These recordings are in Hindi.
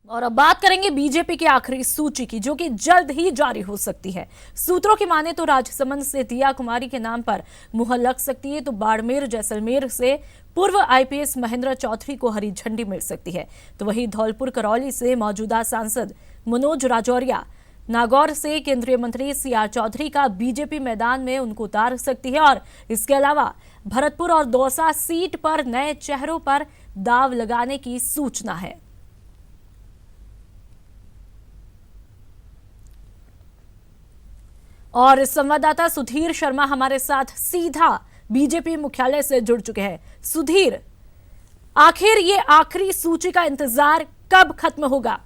और अब बात करेंगे बीजेपी की आखिरी सूची की, जो कि जल्द ही जारी हो सकती है। सूत्रों की माने तो राजसमंद से दिया कुमारी के नाम पर मुहर लग सकती है, तो बाड़मेर जैसलमेर से पूर्व आईपीएस महेंद्र चौधरी को हरी झंडी मिल सकती है। तो वहीं धौलपुर करौली से मौजूदा सांसद मनोज राजौरिया, नागौर से केंद्रीय मंत्री सीआर चौधरी का बीजेपी मैदान में उनको उतार सकती है। और इसके अलावा भरतपुर और दौसा सीट पर नए चेहरों पर दाव लगाने की सूचना है। और संवाददाता सुधीर शर्मा हमारे साथ सीधा बीजेपी मुख्यालय से जुड़ चुके हैं। सुधीर, आखिर ये आखिरी सूची का इंतजार कब खत्म होगा?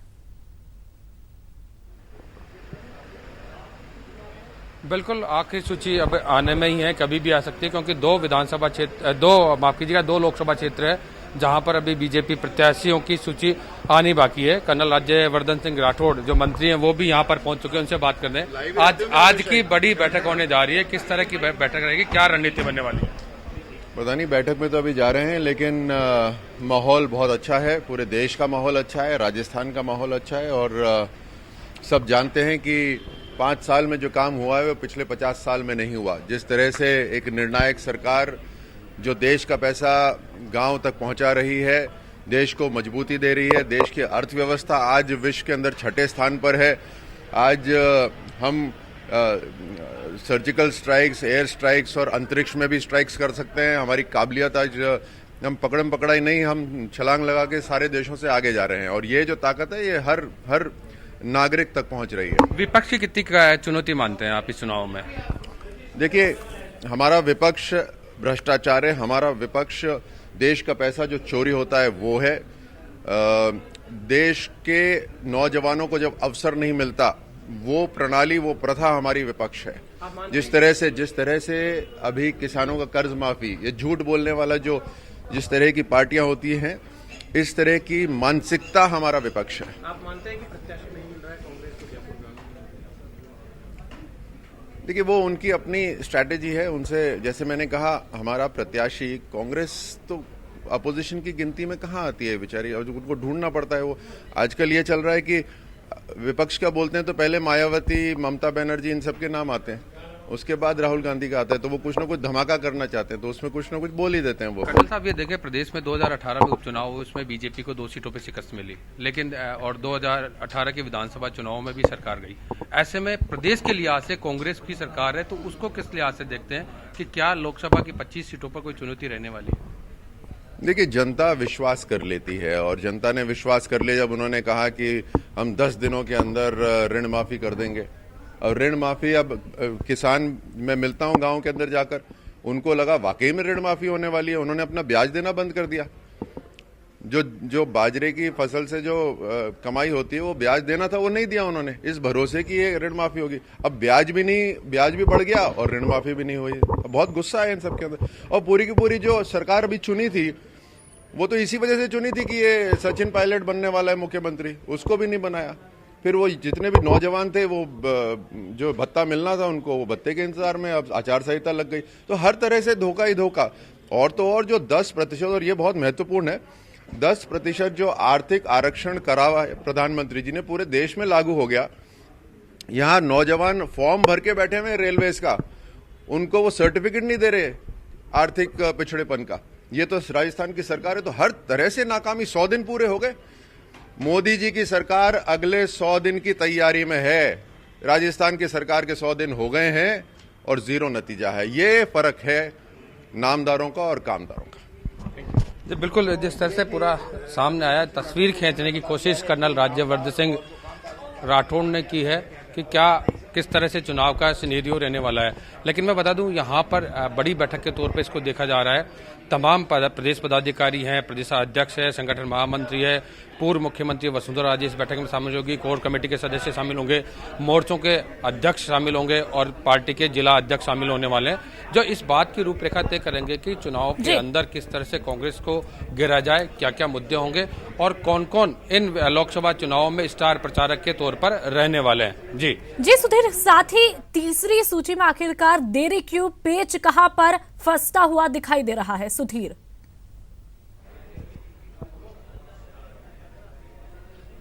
बिल्कुल, आखिरी सूची अब आने में ही है, कभी भी आ सकती है, क्योंकि दो लोकसभा क्षेत्र है जहां पर अभी बीजेपी प्रत्याशियों की सूची आनी बाकी है। कर्नल राज्यवर्धन सिंह राठौड़ जो मंत्री हैं वो भी यहां पर पहुंच चुके हैं, उनसे बात करने। आज की बड़ी बैठक होने जा रही है, किस तरह की बैठक रहेगी, क्या रणनीति बनने वाली है? पता नहीं, बैठक में तो अभी जा रहे हैं, लेकिन माहौल बहुत अच्छा है, पूरे देश का माहौल अच्छा है, राजस्थान का माहौल अच्छा है। और सब जानते हैं कि 5 साल में जो काम हुआ है वो पिछले 50 साल में नहीं हुआ। जिस तरह से एक निर्णायक सरकार जो देश का पैसा गांव तक पहुंचा रही है, देश को मजबूती दे रही है, देश की अर्थव्यवस्था आज विश्व के अंदर 6ठे स्थान पर है। आज हम सर्जिकल स्ट्राइक्स, एयर स्ट्राइक्स और अंतरिक्ष में भी स्ट्राइक्स कर सकते हैं। हमारी काबिलियत आज हम पकड़म पकड़ाई नहीं, हम छलांग लगा के सारे देशों से आगे जा रहे हैं। और ये जो ताकत है ये हर नागरिक तक पहुंच रही है। विपक्ष की कितनी चुनौती मानते हैं आप इस चुनाव में? देखिए, हमारा विपक्ष भ्रष्टाचार है, हमारा विपक्ष देश का पैसा जो चोरी होता है वो है। देश के नौजवानों को जब अवसर नहीं मिलता, वो प्रणाली, वो प्रथा हमारी विपक्ष है। जिस तरह से अभी किसानों का कर्ज माफी, ये झूठ बोलने वाला जिस तरह की पार्टियां होती हैं, इस तरह की मानसिकता हमारा विपक्ष है। आप मानते हैं कि प्रत्याशी नहीं मिल रहा है कांग्रेस को जयपुर में? देखिए, वो उनकी अपनी स्ट्रैटेजी है। उनसे, जैसे मैंने कहा, हमारा प्रत्याशी, कांग्रेस तो अपोजिशन की गिनती में कहाँ आती है बेचारी, और उनको ढूंढना पड़ता है। वो आजकल ये चल रहा है कि विपक्ष का बोलते हैं तो पहले मायावती, ममता बनर्जी, इन सब के नाम आते हैं, उसके बाद राहुल गांधी का आता है। तो वो कुछ ना कुछ धमाका करना चाहते हैं, तो उसमें कुछ ना कुछ बोल ही देते हैं वो। कर्नल साहब, ये देखें, प्रदेश में 2018 में उपचुनाव हुए, उसमें बीजेपी को 2 सीटों पे शिकस्त मिली, लेकिन और 2018 के विधानसभा चुनाव में भी सरकार गई। ऐसे में प्रदेश के लिहाज से कांग्रेस की सरकार है, तो उसको किस लिहाज से देखते हैं कि क्या लोकसभा की 25 सीटों पर कोई चुनौती रहने वाली है? देखिए, जनता विश्वास कर लेती है, और जनता ने विश्वास कर लिया जब उन्होंने कहा कि हम 10 दिनों के अंदर ऋण माफी कर देंगे। और ऋण माफी, अब किसान, मैं मिलता हूं गांव के अंदर जाकर, उनको लगा वाकई में ऋण माफी होने वाली है। उन्होंने अपना ब्याज देना बंद कर दिया। जो बाजरे की फसल से जो कमाई होती है, वो ब्याज देना था, वो नहीं दिया उन्होंने, इस भरोसे कि ये ऋण माफी होगी। अब ब्याज भी बढ़ गया और ऋण माफी भी नहीं हुई। बहुत गुस्सा है इन सब के अंदर। और पूरी की पूरी जो सरकार अभी चुनी थी, वो तो इसी वजह से चुनी थी कि ये सचिन पायलट बनने वाला है मुख्यमंत्री, उसको भी नहीं बनाया। फिर वो जितने भी नौजवान थे, वो जो भत्ता मिलना था उनको, वो भत्ते के इंतजार में अब आचार संहिता लग गई। तो हर तरह से धोखा ही धोखा। और तो और जो 10%, और ये बहुत महत्वपूर्ण है, 10% जो आर्थिक आरक्षण करा हुआ है प्रधानमंत्री जी ने, पूरे देश में लागू हो गया। यहाँ नौजवान फॉर्म भर के बैठे हुए रेलवेज का, उनको वो सर्टिफिकेट नहीं दे रहे आर्थिक पिछड़ेपन का। ये तो राजस्थान की सरकार है। तो हर तरह से नाकामी। 100 दिन पूरे हो गए। मोदी जी की सरकार अगले 100 दिन की तैयारी में है। राजस्थान की सरकार के 100 दिन हो गए हैं और 0 नतीजा है। ये फर्क है नामदारों का और कामदारों का। जी बिल्कुल, जिस तरह से पूरा सामने आया, तस्वीर खींचने की कोशिश कर्नल राज्यवर्धन सिंह राठौड़ ने की है कि किस तरह से चुनाव का सिनेरियो रहने वाला है। लेकिन मैं बता दूं, यहाँ पर बड़ी बैठक के तौर पे इसको देखा जा रहा है। तमाम प्रदेश पदाधिकारी हैं, प्रदेश अध्यक्ष है, संगठन महामंत्री है, पूर्व मुख्यमंत्री वसुंधरा राजे इस बैठक में शामिल होगी, कोर कमेटी के सदस्य शामिल होंगे, मोर्चों के अध्यक्ष शामिल होंगे और पार्टी के जिला अध्यक्ष शामिल होने वाले हैं, जो इस बात की रूपरेखा तय करेंगे कि चुनाव के अंदर किस तरह से कांग्रेस को गिरा जाए, क्या क्या मुद्दे होंगे और कौन कौन इन लोकसभा चुनाव में स्टार प्रचारक के तौर पर रहने वाले हैं। जी सुधीर, साथ ही तीसरी सूची में आखिरकार देरी क्यों, पेच कहां पर फंसता हुआ दिखाई दे रहा है? सुधीर,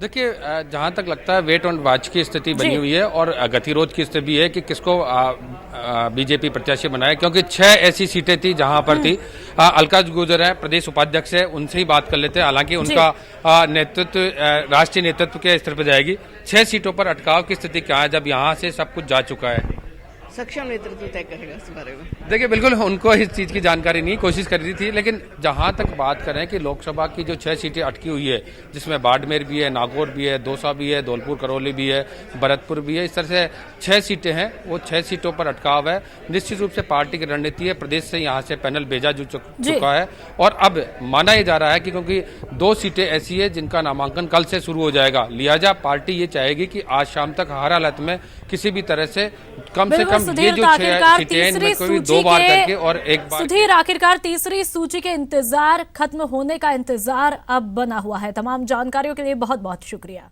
देखिए जहां तक लगता है वेट एंड वॉच की स्थिति बनी हुई है और गतिरोध की स्थिति भी है कि किसको बीजेपी प्रत्याशी बनाए, क्योंकि 6 ऐसी सीटें थी जहां पर थी। अलका गुर्जर है, प्रदेश उपाध्यक्ष है, उनसे ही बात कर लेते हैं। हालांकि उनका नेतृत्व राष्ट्रीय नेतृत्व के स्तर पर जाएगी। 6 सीटों पर अटकाव की स्थिति क्या है जब यहाँ से सब कुछ जा चुका है? सक्षम नेतृत्व तय करेगा इस बारे में। देखिए बिल्कुल उनको इस चीज की जानकारी नहीं, कोशिश कर रही थी, लेकिन जहां तक बात करें कि लोकसभा की जो 6 सीटें अटकी हुई है, जिसमें बाड़मेर भी है, नागौर भी है, दौसा भी है, धौलपुर करौली भी है, भरतपुर भी है, इस तरह से 6 सीटें हैं। वो 6 सीटों पर अटकाव है। निश्चित रूप से पार्टी की रणनीति है, प्रदेश से यहाँ से पैनल भेजा चुका है और अब माना ही जा रहा है कि क्योंकि 2 सीटें ऐसी है जिनका नामांकन कल से शुरू हो जाएगा, लिहाजा पार्टी ये चाहेगी कि आज शाम तक हर हालत में किसी भी तरह से कम ये जो 6 सीटें हैं इनमें कोई 2 बार करके और 1 बार। सुधीर, आखिरकार तीसरी सूची के इंतजार खत्म होने का इंतजार अब बना हुआ है। तमाम जानकारियों के लिए बहुत बहुत शुक्रिया।